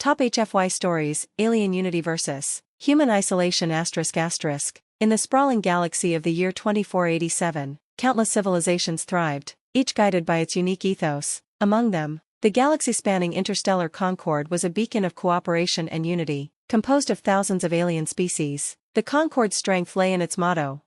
Top HFY stories, Alien Unity vs. Human Isolation ***. In the sprawling galaxy of the year 2487, countless civilizations thrived, each guided by its unique ethos. Among them, the galaxy-spanning interstellar Concord was a beacon of cooperation and unity, composed of thousands of alien species. The Concord's strength lay in its motto,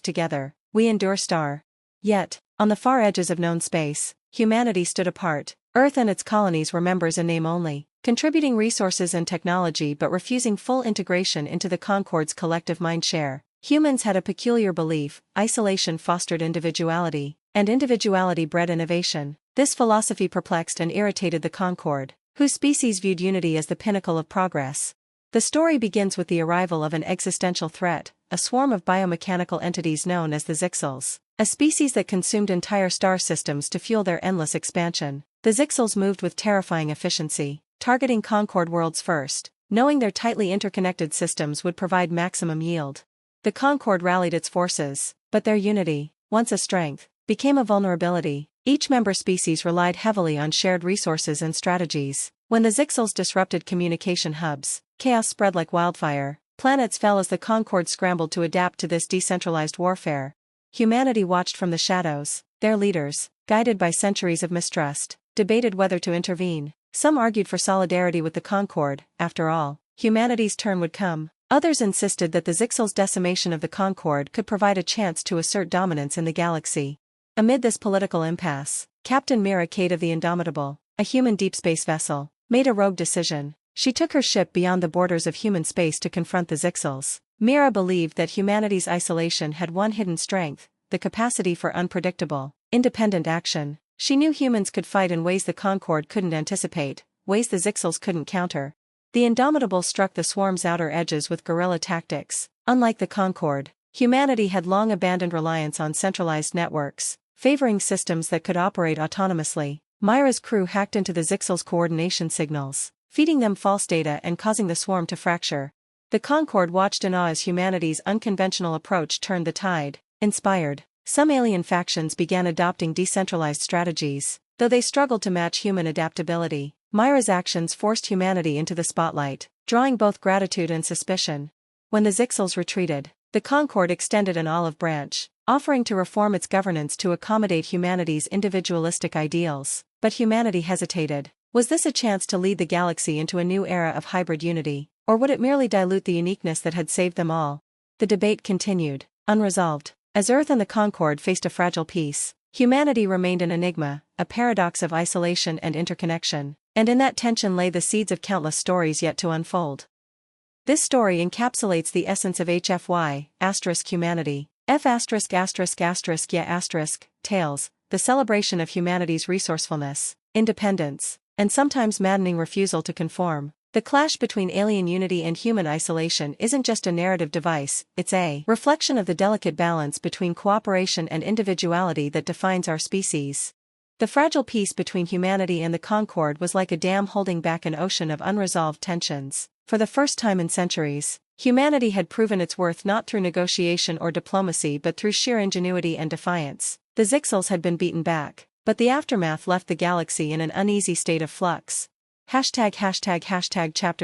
*together, we endure *. Yet, on the far edges of known space, humanity stood apart. Earth and its colonies were members in name only, contributing resources and technology but refusing full integration into the Concord's collective mindshare. Humans had a peculiar belief: isolation fostered individuality, and individuality bred innovation. This philosophy perplexed and irritated the Concord, whose species viewed unity as the pinnacle of progress. The story begins with the arrival of an existential threat, a swarm of biomechanical entities known as the Zixels, a species that consumed entire star systems to fuel their endless expansion. The Zixels moved with terrifying efficiency, targeting Concord worlds first, knowing their tightly interconnected systems would provide maximum yield. The Concord rallied its forces, but their unity, once a strength, became a vulnerability. Each member species relied heavily on shared resources and strategies. When the Zixels disrupted communication hubs, chaos spread like wildfire. Planets fell as the Concord scrambled to adapt to this decentralized warfare. Humanity watched from the shadows. Their leaders, guided by centuries of mistrust, debated whether to intervene. Some argued for solidarity with the Concord. After all, humanity's turn would come. Others insisted that the Zixels' decimation of the Concord could provide a chance to assert dominance in the galaxy. Amid this political impasse, Captain Mira Cade of the Indomitable, a human deep space vessel, made a rogue decision. She took her ship beyond the borders of human space to confront the Zixels. Mira believed that humanity's isolation had one hidden strength: the capacity for unpredictable, independent action. She knew humans could fight in ways the Concord couldn't anticipate, ways the Zixels couldn't counter. The Indomitable struck the swarm's outer edges with guerrilla tactics. Unlike the Concord, humanity had long abandoned reliance on centralized networks, favoring systems that could operate autonomously. Mira's crew hacked into the Zixels' coordination signals, feeding them false data and causing the swarm to fracture. The Concord watched in awe as humanity's unconventional approach turned the tide. Inspired, some alien factions began adopting decentralized strategies, though they struggled to match human adaptability. Mira's actions forced humanity into the spotlight, drawing both gratitude and suspicion. When the Zixels retreated, the Concord extended an olive branch, offering to reform its governance to accommodate humanity's individualistic ideals. But humanity hesitated. Was this a chance to lead the galaxy into a new era of hybrid unity, or would it merely dilute the uniqueness that had saved them all? The debate continued, unresolved. As Earth and the Concord faced a fragile peace, humanity remained an enigma, a paradox of isolation and interconnection, and in that tension lay the seeds of countless stories yet to unfold. This story encapsulates the essence of HFY, humanity. Tales, the celebration of humanity's resourcefulness, independence, and sometimes maddening refusal to conform. The clash between alien unity and human isolation isn't just a narrative device, it's a reflection of the delicate balance between cooperation and individuality that defines our species. The fragile peace between humanity and the Concord was like a dam holding back an ocean of unresolved tensions. For the first time in centuries, humanity had proven its worth not through negotiation or diplomacy but through sheer ingenuity and defiance. The Zixels had been beaten back, but the aftermath left the galaxy in an uneasy state of flux. Chapter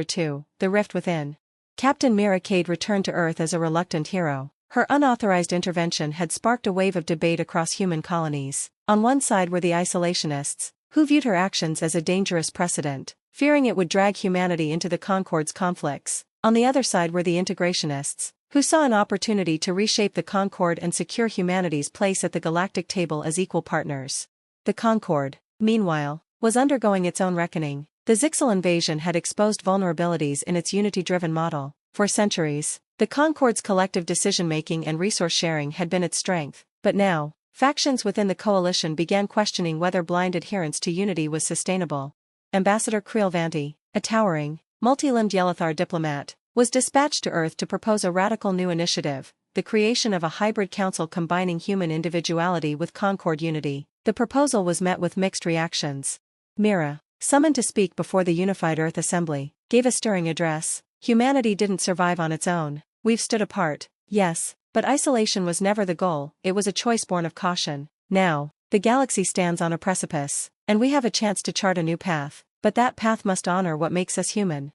2, The Rift Within. Captain Mira Cade returned to Earth as a reluctant hero. Her unauthorized intervention had sparked a wave of debate across human colonies. On one side were the isolationists, who viewed her actions as a dangerous precedent, fearing it would drag humanity into the Concord's conflicts. On the other side were the integrationists, who saw an opportunity to reshape the Concord and secure humanity's place at the galactic table as equal partners. The Concord, meanwhile, was undergoing its own reckoning. The Zixel invasion had exposed vulnerabilities in its unity-driven model. For centuries, the Concord's collective decision-making and resource sharing had been its strength, but now, factions within the coalition began questioning whether blind adherence to unity was sustainable. Ambassador Creel Vanti, a towering, multi-limbed Yellothar diplomat, was dispatched to Earth to propose a radical new initiative: the creation of a hybrid council combining human individuality with Concord unity. The proposal was met with mixed reactions. Mira, summoned to speak before the Unified Earth Assembly, gave a stirring address. Humanity didn't survive on its own. We've stood apart, yes, but isolation was never the goal, it was a choice born of caution. Now, the galaxy stands on a precipice, and we have a chance to chart a new path. but that path must honor what makes us human.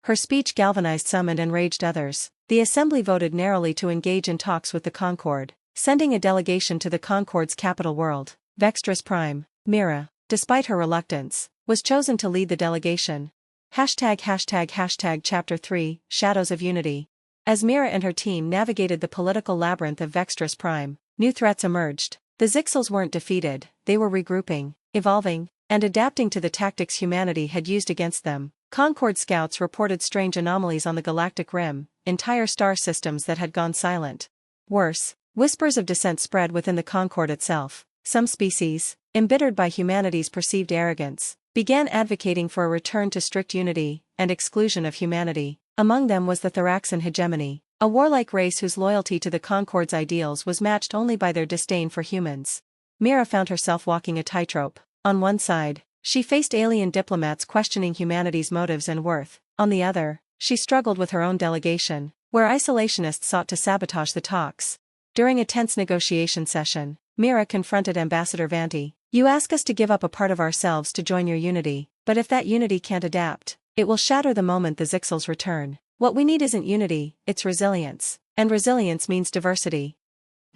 Her speech galvanized some and enraged others. The assembly voted narrowly to engage in talks with the Concord, sending a delegation to the Concord's capital world. Vextress Prime, Mira, despite her reluctance, was chosen to lead the delegation. Chapter 3, Shadows of Unity. As Mira and her team navigated the political labyrinth of Vextress Prime, new threats emerged. The Zixels weren't defeated, they were regrouping, evolving, and adapting to the tactics humanity had used against them. Concord scouts reported strange anomalies on the galactic rim, entire star systems that had gone silent. Worse, whispers of dissent spread within the Concord itself. Some species, embittered by humanity's perceived arrogance, began advocating for a return to strict unity and exclusion of humanity. Among them was the Thraxan hegemony, a warlike race whose loyalty to the Concord's ideals was matched only by their disdain for humans. Mira found herself walking a tightrope. On one side, she faced alien diplomats questioning humanity's motives and worth. On the other, she struggled with her own delegation, where isolationists sought to sabotage the talks. During a tense negotiation session, Mira confronted Ambassador Vanti. "You ask us to give up a part of ourselves to join your unity, but if that unity can't adapt, it will shatter the moment the Zixels return. What we need isn't unity, it's resilience. And resilience means diversity."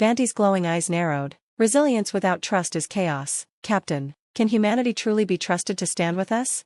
Vanti's glowing eyes narrowed. "Resilience without trust is chaos, Captain. Can humanity truly be trusted to stand with us?"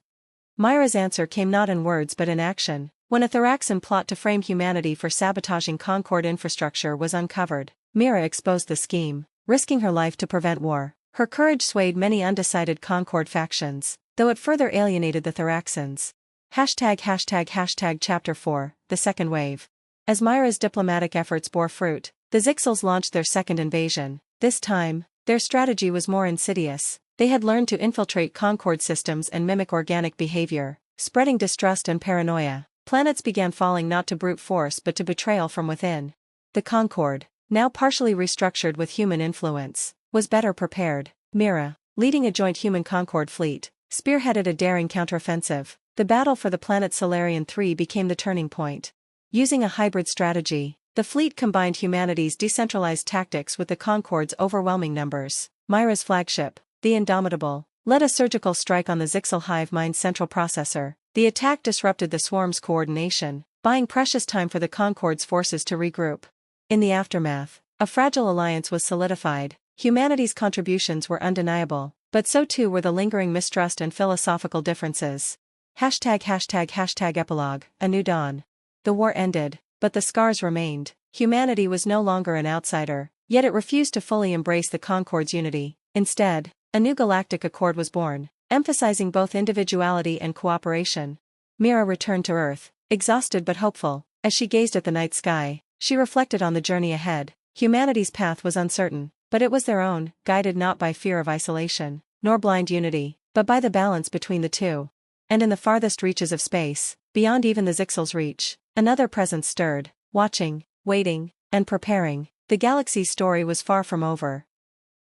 Myra's answer came not in words but in action. When a Thraxan plot to frame humanity for sabotaging Concord infrastructure was uncovered, Mira exposed the scheme, risking her life to prevent war. Her courage swayed many undecided Concord factions, though it further alienated the Thraxans. Chapter 4, The Second Wave. As Myra's diplomatic efforts bore fruit, the Zixels launched their second invasion. This time, their strategy was more insidious. They had learned to infiltrate Concord systems and mimic organic behavior, spreading distrust and paranoia. Planets began falling not to brute force but to betrayal from within. The Concord, now partially restructured with human influence, was better prepared. Mira, leading a joint human Concord fleet, spearheaded a daring counteroffensive. The battle for the planet Solarian 3 became the turning point. Using a hybrid strategy, the fleet combined humanity's decentralized tactics with the Concord's overwhelming numbers. Myra's flagship, the Indomitable, led a surgical strike on the Zixel hive mind's central processor. The attack disrupted the swarm's coordination, buying precious time for the Concord's forces to regroup. In the aftermath, a fragile alliance was solidified. Humanity's contributions were undeniable, but so too were the lingering mistrust and philosophical differences. Epilogue, A New Dawn. The war ended, but the scars remained. Humanity was no longer an outsider, yet it refused to fully embrace the Concord's unity. Instead, a new galactic accord was born, emphasizing both individuality and cooperation. Mira returned to Earth, exhausted but hopeful. As she gazed at the night sky, she reflected on the journey ahead. Humanity's path was uncertain, but it was their own, guided not by fear of isolation, nor blind unity, but by the balance between the two. And in the farthest reaches of space, beyond even the Zixel's reach, another presence stirred, watching, waiting, and preparing. The galaxy's story was far from over.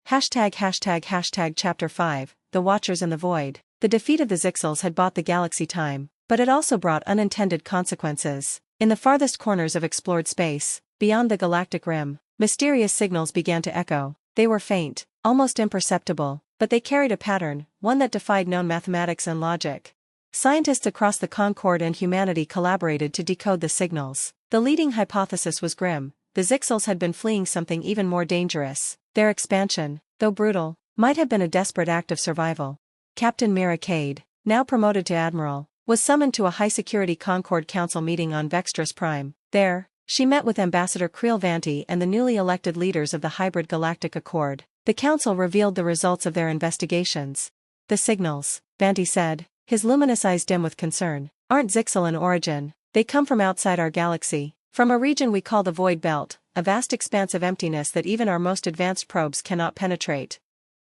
Chapter 5, The Watchers and the Void. The defeat of the Zixels had bought the galaxy time, but it also brought unintended consequences. In the farthest corners of explored space, beyond the galactic rim, mysterious signals began to echo. They were faint, almost imperceptible, but they carried a pattern, one that defied known mathematics and logic. Scientists across the Concord and humanity collaborated to decode the signals. The leading hypothesis was grim. The Zixels had been fleeing something even more dangerous. Their expansion, though brutal, might have been a desperate act of survival. Captain Mira Cade, now promoted to admiral, was summoned to a high-security Concord Council meeting on Vextress Prime. There, she met with Ambassador Creel Vanti and the newly elected leaders of the Hybrid Galactic Accord. The council revealed the results of their investigations. "The signals," Vanti said, his luminous eyes dim with concern, "aren't Zixel in origin. They come from outside our galaxy, from a region we call the Void Belt, a vast expanse of emptiness that even our most advanced probes cannot penetrate."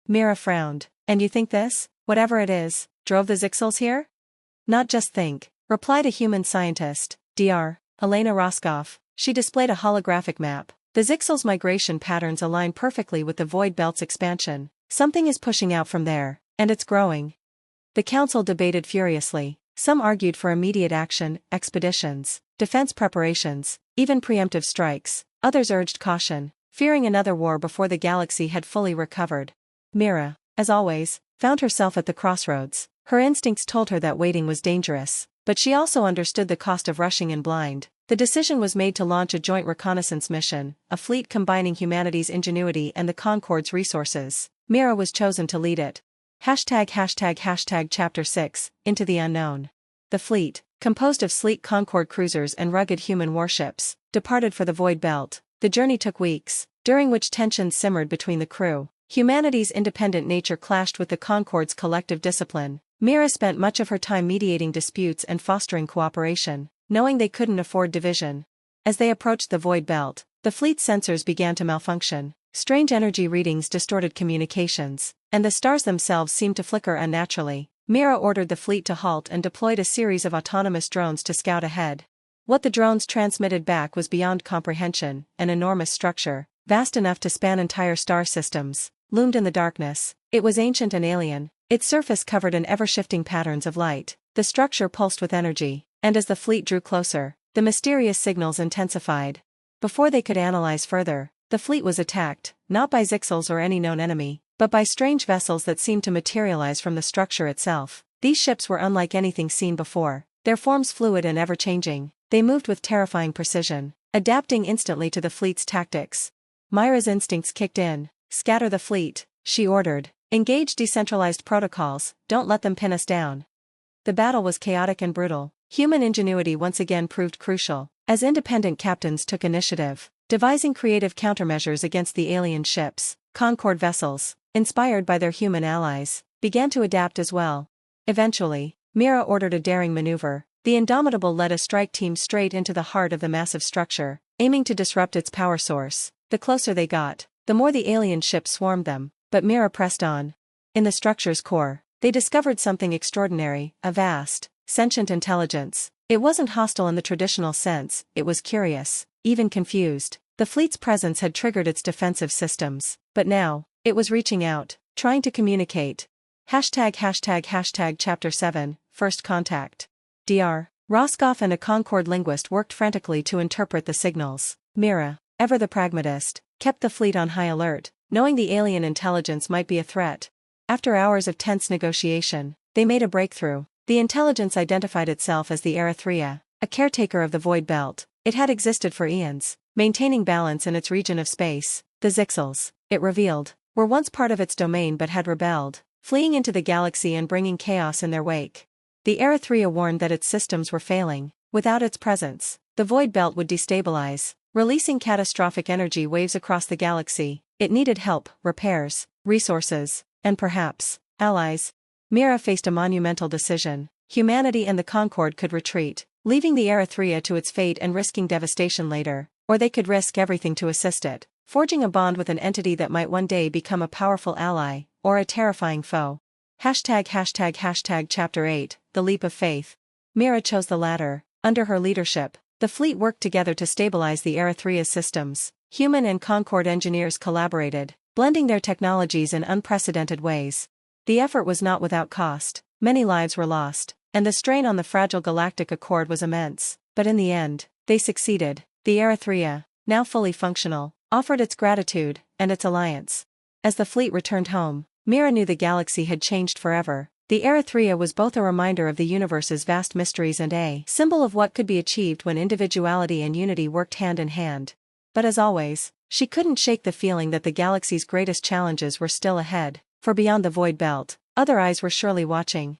Mira frowned. "And you think this, whatever it is, drove the Zixels here?" "Not just think," replied a human scientist, Dr. Elena Roscoff. She displayed a holographic map. "The Zixels' migration patterns align perfectly with the Void Belt's expansion. Something is pushing out from there, and it's growing." The council debated furiously. Some argued for immediate action, expeditions, defense preparations, even preemptive strikes. Others urged caution, fearing another war before the galaxy had fully recovered. Mira, as always, found herself at the crossroads. Her instincts told her that waiting was dangerous, but she also understood the cost of rushing in blind. The decision was made to launch a joint reconnaissance mission, a fleet combining humanity's ingenuity and the Concorde's resources. Mira was chosen to lead it. Chapter 6, Into the Unknown. The fleet, composed of sleek Concorde cruisers and rugged human warships, departed for the Void Belt. The journey took weeks, during which tensions simmered between the crew. Humanity's independent nature clashed with the Concorde's collective discipline. Mira spent much of her time mediating disputes and fostering cooperation, knowing they couldn't afford division. As they approached the Void Belt, the fleet's sensors began to malfunction. Strange energy readings distorted communications, and the stars themselves seemed to flicker unnaturally. Mira ordered the fleet to halt and deployed a series of autonomous drones to scout ahead. What the drones transmitted back was beyond comprehension. An enormous structure, vast enough to span entire star systems, loomed in the darkness. It was ancient and alien, its surface covered in ever-shifting patterns of light. The structure pulsed with energy, and as the fleet drew closer, the mysterious signals intensified. Before they could analyze further, the fleet was attacked, not by Zixels or any known enemy, but by strange vessels that seemed to materialize from the structure itself. These ships were unlike anything seen before, their forms fluid and ever-changing. They moved with terrifying precision, adapting instantly to the fleet's tactics. Mira's instincts kicked in. Scatter the fleet, she ordered. Engage decentralized protocols, don't let them pin us down. The battle was chaotic and brutal. Human ingenuity once again proved crucial, as independent captains took initiative, devising creative countermeasures against the alien ships. Concorde vessels, inspired by their human allies, began to adapt as well. Eventually, Mira ordered a daring maneuver. The Indomitable led a strike team straight into the heart of the massive structure, aiming to disrupt its power source. The closer they got, the more the alien ships swarmed them, but Mira pressed on. In the structure's core, they discovered something extraordinary, a vast, sentient intelligence. It wasn't hostile in the traditional sense, it was curious, even confused. The fleet's presence had triggered its defensive systems, but now, it was reaching out, trying to communicate. Chapter 7, First Contact. Dr. Roscoff and a Concorde linguist worked frantically to interpret the signals. Mira, ever the pragmatist, kept the fleet on high alert, knowing the alien intelligence might be a threat. After hours of tense negotiation, they made a breakthrough. The intelligence identified itself as the Erythrea, a caretaker of the Void Belt. It had existed for eons, maintaining balance in its region of space. The Zixels, it revealed, were once part of its domain but had rebelled, fleeing into the galaxy and bringing chaos in their wake. The Erythrea warned that its systems were failing. Without its presence, the Void Belt would destabilize, releasing catastrophic energy waves across the galaxy. It needed help, repairs, resources, and perhaps, allies. Mira faced a monumental decision. Humanity and the Concorde could retreat, leaving the Erythrea to its fate and risking devastation later, or they could risk everything to assist it, forging a bond with an entity that might one day become a powerful ally, or a terrifying foe. Chapter 8, The Leap of Faith. Mira chose the latter. Under her leadership, the fleet worked together to stabilize the Erythrea's systems. Human and Concorde engineers collaborated, blending their technologies in unprecedented ways. The effort was not without cost. Many lives were lost, and the strain on the fragile galactic accord was immense. But in the end, they succeeded. The Erythrea, now fully functional, offered its gratitude and its alliance. As the fleet returned home, Mira knew the galaxy had changed forever. The Erythrea was both a reminder of the universe's vast mysteries and a symbol of what could be achieved when individuality and unity worked hand in hand. But as always, she couldn't shake the feeling that the galaxy's greatest challenges were still ahead, for beyond the Void Belt, other eyes were surely watching.